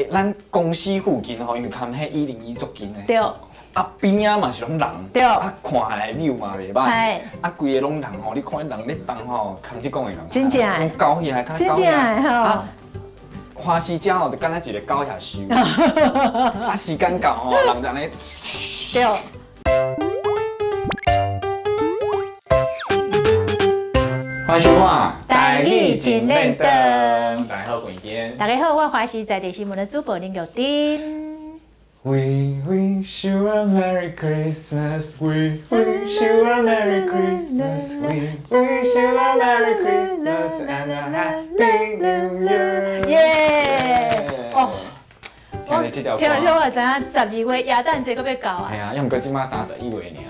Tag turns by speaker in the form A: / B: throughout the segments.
A: 咱公司附近吼，因为看迄101足近的。
B: 对。
A: 啊边仔嘛是拢人。
B: 对。
A: 啊看下来view嘛袂歹。
B: 系。
A: 啊规个拢人吼，你看人咧动吼，空即讲的人。
B: 真正。
A: 讲狗遐，看
B: 狗遐。吼。
A: 花西椒吼，就敢若一个狗遐收。啊时间到吼，人就咧。
B: 对。
A: 欢迎收看《
B: 台语真认真》。
A: 大家好，贵边。
B: 大家好，我华视在地新闻的主播林玉珍。
A: We wish you a Merry Christmas. We wish you a Merry Christmas. We wish you a Merry Christmas and a Happy New Year.
B: 耶！哦，
A: 听了这条歌，
B: 听了我知影12月元旦节搁要到啊。
A: 哎呀，要唔过即马打11月呢。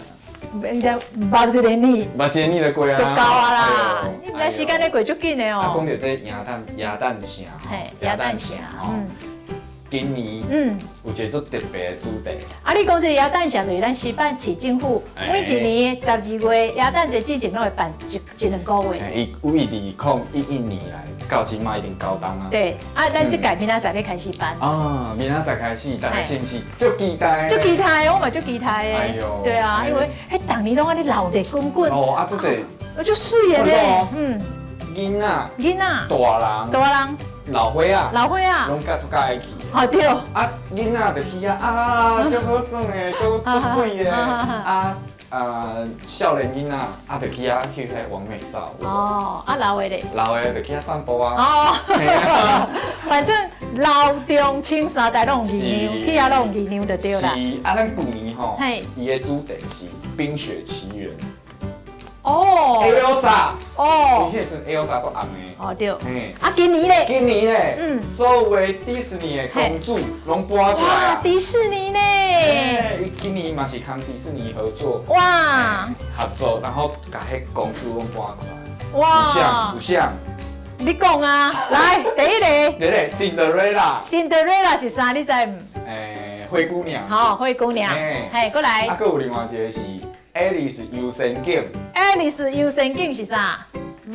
B: 人家目一个年，
A: 目一个年就过啊，
B: 就到啊啦！你们时间咧过足紧的哦。
A: 啊，讲到这元旦城，
B: 嘿，元旦城，
A: 今年有一个特别的主题。
B: 啊，你讲这元旦城就是咱西办市政府每一年12月元旦节之前拢会办一两个月。
A: 伊为2011年来到今嘛一定高档啊。
B: 对，啊，咱这改明仔载要开始办。
A: 啊，明仔载开始，大家是不是足期待？
B: 足期待，我嘛足期待的。
A: 哎呦，
B: 对啊，因为迄当年拢安尼老热滚滚。
A: 哦，啊，这个，
B: 我就水的咧，
A: 囡仔、
B: 大人、
A: 老岁仔，拢甲足介去。
B: 哦对。
A: 啊，囡仔就去啊，足好耍的，足水的少年囡仔就去去迄完美照。
B: 哦，啊老的咧？
A: 老的就去散步啊。
B: 哦，反正老中青三代拢有二娘，去遐拢有二娘就对啦。
A: 是啊，咱旧年吼，伊的主题是《冰雪奇缘》。
B: 哦
A: ，Elsa，
B: 哦，
A: 伊迄阵 Elsa 做红的。
B: 哦对。啊，今年咧？
A: 今年咧，所有的迪士尼的公主拢搬出来啊！
B: 哇，迪士尼呢？
A: 伊今年嘛是跟迪士尼合作。
B: 哇！
A: 合作，然后把迄公主拢搬过来。
B: 哇！
A: 有像。
B: 你讲啊，来第一个。
A: 第一个 Cinderella。Cinderella
B: 是啥？你知唔？
A: 灰姑娘。
B: 好，灰姑娘。嘿，过来。
A: 啊，还有另外一个是。Alice 游仙境
B: ，Alice 游仙境是啥？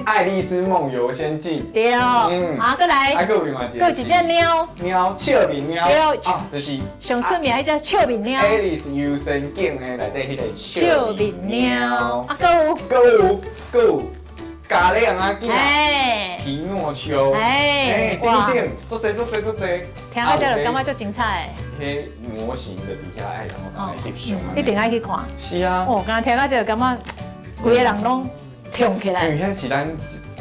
A: 爱丽丝梦游仙境。
B: 对，啊，过来。
A: 还有另外一个。
B: 还有一只猫。
A: 猫，笑面猫。
B: 对，
A: 就是
B: 上出名迄只笑面猫。
A: Alice 游仙境的内底迄个
B: 笑面猫。啊，
A: 还有嘉亮啊囝。皮诺丘。等等，足多。
B: 听到这就感觉足精彩。
A: 迄模型的底下爱然后翕相啊，
B: 一定爱去看。
A: 是啊。
B: 哦，刚刚听到这就感觉，规个人拢跳起来。
A: 因为迄是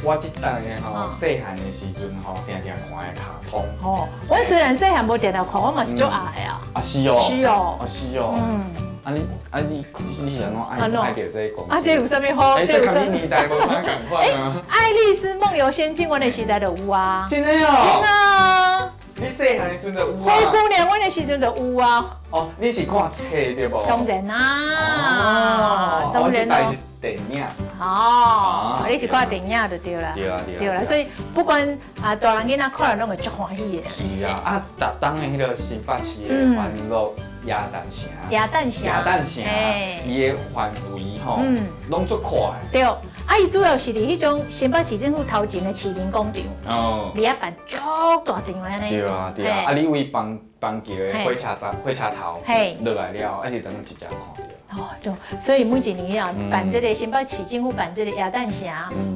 A: 我这代的吼，细汉的时阵吼，定看的卡通。
B: 哦，我虽然细汉无定定看，我嘛是足爱啊。
A: 啊是哦。
B: 是哦。
A: 啊是哦。你是安怎爱到这个公司？
B: 啊，这有啥物好？
A: 这有啥？年代无啥共款啊。
B: 爱丽丝梦游仙境，阮的时代就有啊。
A: 真的哦。
B: 真啊。
A: 你细汉的时阵就有啊。
B: 灰姑娘，阮的时阵就有啊。
A: 哦，你是看册对无？
B: 当然啦。
A: 当然咯。是电影。
B: 哦，你是看电影就对啦。对啦，所以不管大人囡仔看了拢会足欢喜的。
A: 是啊，啊，逐当的迄个新北市的欢乐耶诞城，伊的范围吼，拢足宽。
B: 对，啊，伊主要是伫迄种新北市政府头前的市民广场，伫遐办足大场安尼。
A: 对啊，啊，你为邦桥的火车头落来了，还是等一只看到。
B: 哦，对，所以每一年啊，办这个新北市政府办这个耶诞城，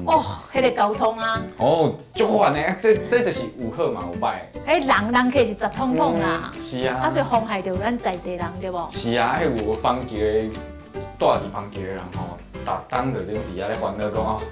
B: 哦，迄个交通啊，
A: 哦，足宽的，这就是有好嘛有歹。
B: 人客是十通通啦，
A: 是啊，
B: 啊，所以妨害到咱在地人对无？
A: 是啊，迄有邦桥的住伫邦桥的人吼，逐当就伫遐咧烦恼讲哦，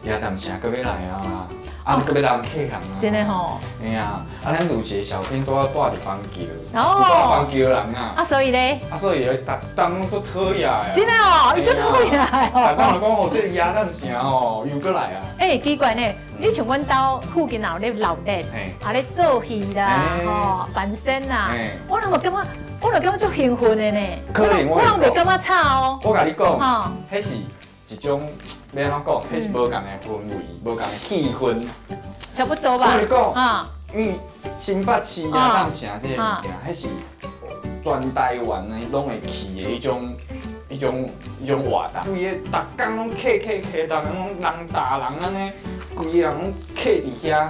A: 耶诞城搁要来啊。啊，搁要人客人啊！
B: 真的吼。
A: 哎呀，啊，咱有一个小片住伫邦桥，
B: 住
A: 邦桥人啊。
B: 啊，所以咧？
A: 啊，所以逐当拢做讨厌的。
B: 真的哦，伊做讨厌哦。
A: 逐当就讲哦，这耶诞城吼又搁来啊。
B: 奇怪呢，你像阮兜附近有咧闹热，咧做戏啦，吼，扮身啦，我就感觉足兴奋的呢。
A: 可能
B: 我拢袂感觉吵哦。
A: 我甲你讲，迄是一种。要安怎讲？迄是无共的氛围，无共的气氛，
B: 差不多吧。
A: 我跟你讲，因为新北市耶诞城这个物件，迄是全台湾的拢会去的一种活动。规个逐工拢客，逐工拢人大人安尼，规个人拢客伫遐。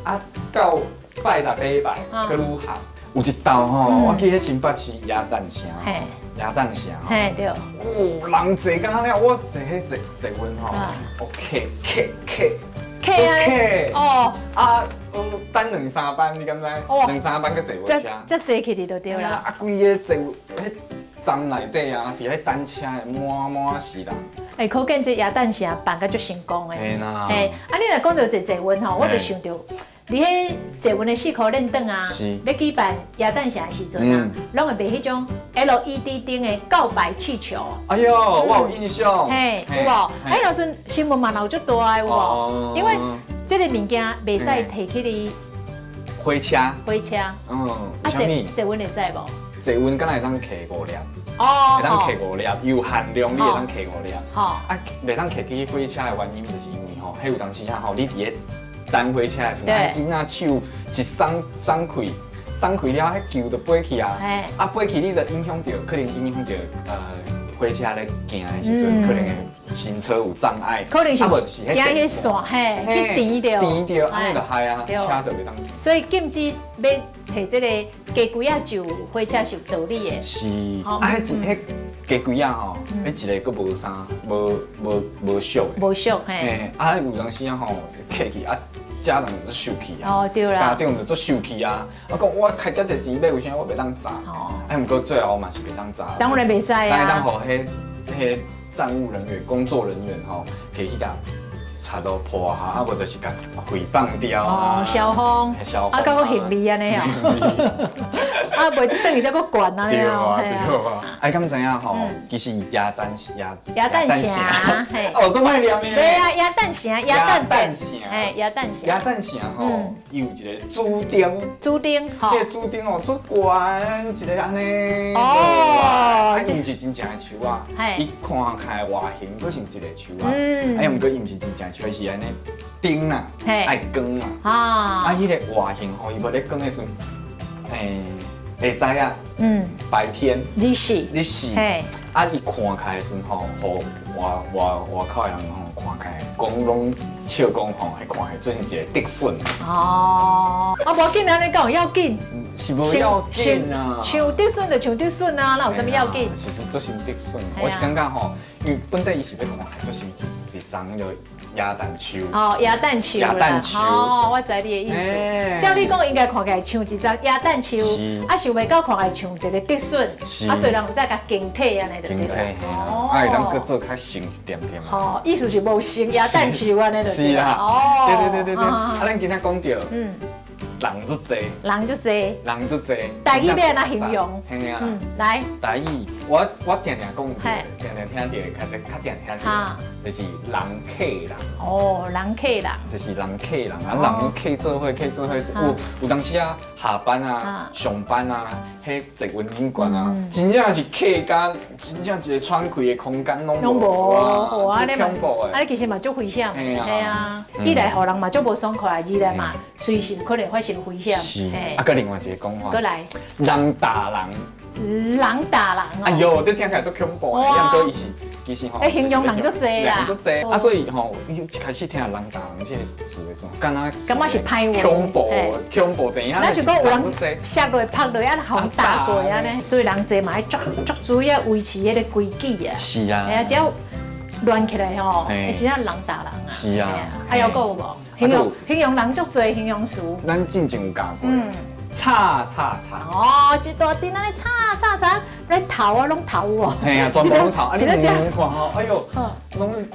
A: 啊，到拜六礼拜，佮愈合。有一道吼，我记喺新北市鸭蛋城，鸭蛋城，
B: 嘿对。
A: 哦，人坐敢若了，我坐迄坐阮吼，OK。哦，啊，等两三班，你敢知？两三班佮坐火车，
B: 这坐起哩就对啦。
A: 啊，规个坐迄站内底啊，伫咧等车的满是人。
B: 可见这鸭蛋城办甲足成功诶。
A: 嘿啦。
B: 你若讲到坐阮吼，我就想到，你迄坐阮的4块练凳啊，要举办鸭蛋城的时阵啊，拢会卖迄种 LED 灯的告白气球。
A: 哎呦，我有印象。
B: 有无？那阵新闻嘛有足大的有无？因为这个物件袂使摕起哩。
A: 火车。
B: 坐阮会使无？
A: 坐阮敢若会当摕5粒。会当摕5粒，有限量你会当摕5粒。袂当摕起火车的原因就是因为吼，迄有当时啊吼，你伫咧等火车的时候，囡仔手一松开了，迄球就飞去啊。飞去你就影响到，可能影响到火车咧行的时阵，可能行车有障碍。
B: 可能是行迄线，去颠
A: 着，安尼就害啊，车就袂当。
B: 所以禁止要摕这个鸡龟仔就火车是有道理的。
A: 是，迄鸡龟仔吼，迄一个佫无啥，无俗。
B: 无俗
A: 有当时啊吼，客去啊。家人就受气啊，
B: 对啦，
A: 家长就做受气啊。我讲我开遮侪钱买，为啥我袂当砸？毋过最后嘛是袂当砸。
B: 当然袂使啊。
A: 当互迄站务人员、工作人员吼，摕去甲插到破下，无就是甲开放掉啊。
B: 消防，啊，甲个行李安尼哦。袂等于才个悬啊。
A: 对啊。你敢知影吼？其实鸭蛋城，这么念的。
B: 对啊，鸭蛋城，鸭蛋城，鸭蛋城
A: 吼，有一个主灯，迄个主灯哦，足悬一个安尼。伊毋是真正的树啊，伊看起来外形佫像一个树啊，毋过伊毋是真正树，是安尼灯啊，爱光啊。迄个外形吼，伊无咧光的时阵，会知啊，白天
B: 日是，
A: 伊看起来时阵吼，互外口的人吼看起来，讲拢笑讲吼，迄看起来做成一个竹笋。
B: 无要紧，安尼讲要紧，
A: 是无要紧啊。
B: 像竹笋就像竹笋啊，哪有啥物要紧？
A: 其实做成竹笋，我是感觉吼，因为本地伊是要看起来就是一张叫鸭蛋树。鸭蛋树。
B: 我知你的意思。照你讲，应该看起来像一张鸭蛋树，想袂到看起来像一个竹笋，所以人再甲形体安尼就对了。
A: 会当搁做较成一点点。
B: 意思是无成鸭蛋树安尼就对
A: 啦。对。咱今仔讲到，人足济，人足济。
B: 台语要安怎形容？来。
A: 台语，我定定讲，定听到，较定听到，就是人客人。
B: 人客人。
A: 就是人客人啊，人客做伙，有当时啊，下班啊，上班啊，迄坐温馨馆啊，真正是客间，真正一个喘气的空间拢无，真恐怖的。
B: 你其实嘛足危险，系啊，一来互人嘛足无爽快，二来嘛随时可能发生危险。
A: 是，搁另外一个讲法，
B: 搁来，
A: 人打人。
B: 人打人哦！
A: 哎呦，这听起来足恐怖的，杨哥伊是其实吼，
B: 形容人足济啦，
A: 所以吼，一开始听人打人这个词的时候，感
B: 觉是歹话，
A: 恐怖，等一下，
B: 咱是讲有人摔落、拍落，啊，互人打过安尼，所以人济嘛要足注意维持迄个规矩啊。
A: 是啊，
B: 只要乱起来吼，会真正人打人啊。
A: 是啊，
B: 还有有无？形容人足济，形容词。
A: 咱进前有教过。
B: 一大阵安尼叉，咧头啊，拢头哦。
A: 嘿啊，全部拢头，啊你看吼，哎呦，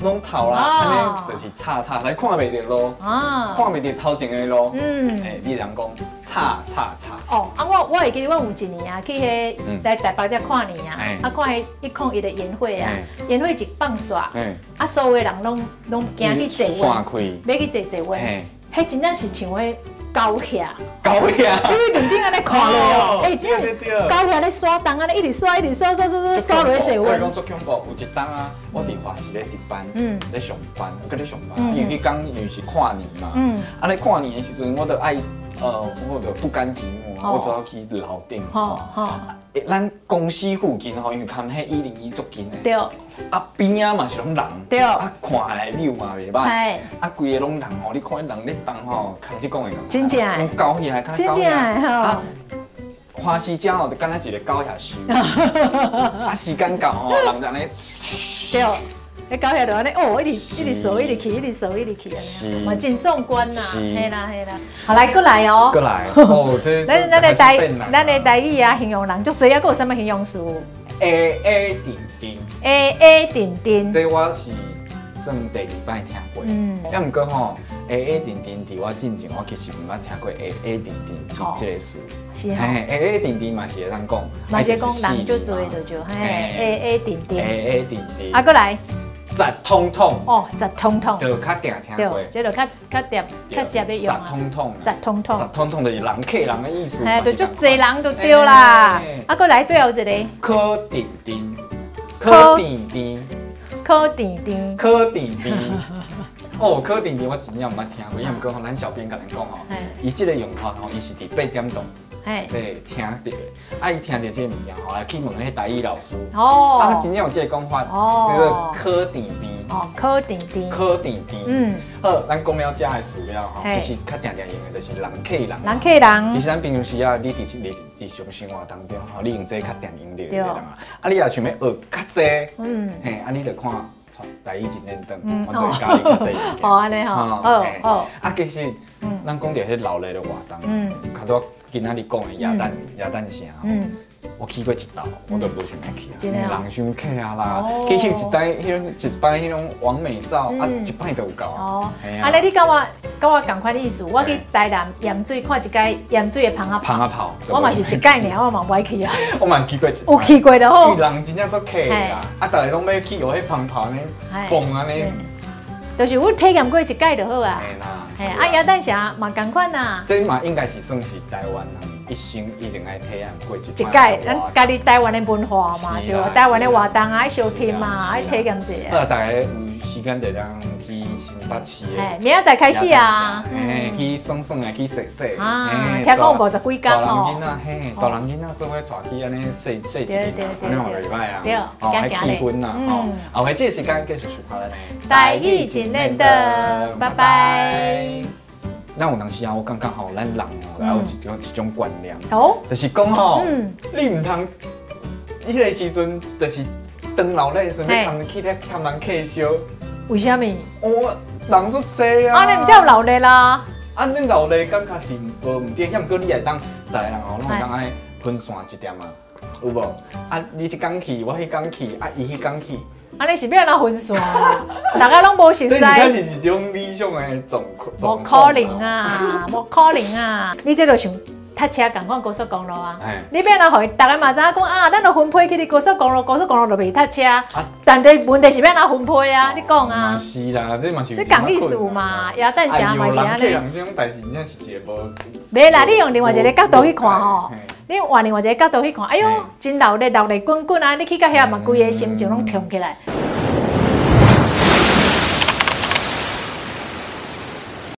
A: 拢头啦，安尼就是叉，来看袂着咯，看袂着头前的咯。你人讲叉。
B: 我会记得我有一年啊，去迄在台北遮看年啊，看迄101的宴会啊，宴会一放煞，所有的人拢行去坐温，要去坐温，迄真正是像迄。高遐，因为面顶安尼看落哦，真正高遐咧刷档安尼一直刷落去坐温。
A: 我讲足恐怖，有一当啊，我伫华视咧值班，咧上班，因为迄天因为是跨年嘛，啊咧跨年的时阵，我就爱我就不甘寂寞我走到去楼顶吼，咱公司附近吼，因为看迄101足近的，
B: 对，
A: 啊边仔嘛是拢人，
B: 对，
A: 啊看下来view嘛袂歹，啊规个拢人吼，你看人咧动吼，看你讲的，
B: 真正，
A: 拢高起来，
B: 真正吼。
A: 花时间吼，就敢若一个狗遐收，啊时间到吼，人就安尼，
B: 对，你狗遐就安尼，哦，一直扫，一直去，一直扫，一直去，
A: 是，
B: 嘛真壮观呐，嘿啦嘿啦，好来过来哦，
A: 过来，哦，这
B: 咱的台语啊，形容人足多啊，还有什么形容词
A: ？A 定定，这我是算第2摆听过，要毋过吼。A 定定，伫我进前，我其实毋捌听过 A 定定是这个词。
B: 是哈。
A: A 定定嘛是会当讲，
B: 嘛是讲人就做就嘿。A 定定。
A: A 定定。
B: 啊，过来。
A: 杂通通。
B: 哦，杂通通。
A: 就较定听过。
B: 这就较接的用啊。
A: 杂通通。
B: 杂通通。
A: 杂通通就是人客人的意思。
B: 哎，就足侪人就对啦。啊，过来最后一个。
A: 柯定定。柯定定。
B: 柯定定。
A: 柯定定。哦，柯定定我真正毋捌听过，因为讲吼，咱小编甲咱讲吼，伊即个用法吼，伊是伫8点档，对，听到，啊，伊听到即个物件吼，来去问迄台语老师，哦，啊，真正有即个讲法，叫做柯定定，
B: 哦，柯定定，
A: 柯定定，好，咱讲了遮个事了吼，其实较定定用的就是人客人，
B: 人客人，
A: 其实咱平常时啊，你日常生活当中吼，你用这较定用着的啦，啊，你若想要学较济，嘿，啊，你着看。台语真认真，我对家己较济意见。
B: 哦，安尼吼，哦，
A: 啊，其实咱讲到迄老类的活动，较多今仔日讲的鸭蛋城，我去过一道，我都无想要去啊，人伤客啊啦，去翕一摆迄种完美照，啊，一摆就有够啊。
B: 啊，你甲我同款意思，我去台南盐水看一间盐水的芳仔泡，我嘛是一届尔，我嘛不爱去啊。
A: 我嘛去过一，
B: 有去过就好。
A: 人真正做客啦，啊，大家拢要去学迄芳泡呢，蹦安尼。
B: 就是我体验过一届就好啊。嘿啦，啊，鸭蛋城嘛同款呐。
A: 这嘛应该是算是台湾人一生一定爱体验过一届。
B: 咱家己台湾的文化嘛，对吧？台湾的活动啊，爱收听嘛，爱体验一下。
A: 好，大家有时间就当去新北市的。
B: 明仔载开始啊。
A: 去爽爽的去踅踅。
B: 啊，听讲有50几天
A: 吼。大人囡仔嘿，大人囡仔做伙带去安尼踅踅一日，安尼嘛袂歹啊。
B: 对，
A: 还气氛啊，吼。后回这个时间继续收看咱的
B: 台语真认得，拜拜。
A: 咱有当时啊，我感觉吼，咱人吼，有一种观念，就是讲吼，你唔通，迄个时阵就是当老咧的时阵，你通去咧看人客烧。
B: 为什么？
A: 我人足济啊。
B: 啊，你唔叫老咧啦？
A: 啊，你老咧感觉是无唔对，毋过你会当，大个人吼，拢会当安尼分散一点啊，有无？啊，你一工去，我迄工去，啊，伊迄工去。
B: 啊，你是要哪分散？大家拢无熟悉。这
A: 是一种理想的状况。
B: 无可能啊，无可能啊！你这就像搭车共款高速公路啊。你要哪互大家嘛知影讲啊，咱就分配去哩高速公路，高速公路就袂搭车。但是问题是要哪分配啊？你讲啊。
A: 是啦，这嘛是。
B: 这讲意思嘛，鸭蛋城嘛是安尼。
A: 人这种代志真正是一个无。
B: 袂啦，你用另外一个角度去看吼。你换另外一个角度去看，哎呦，真热滚滚啊！你去到遐嘛，规个心情拢冲起来。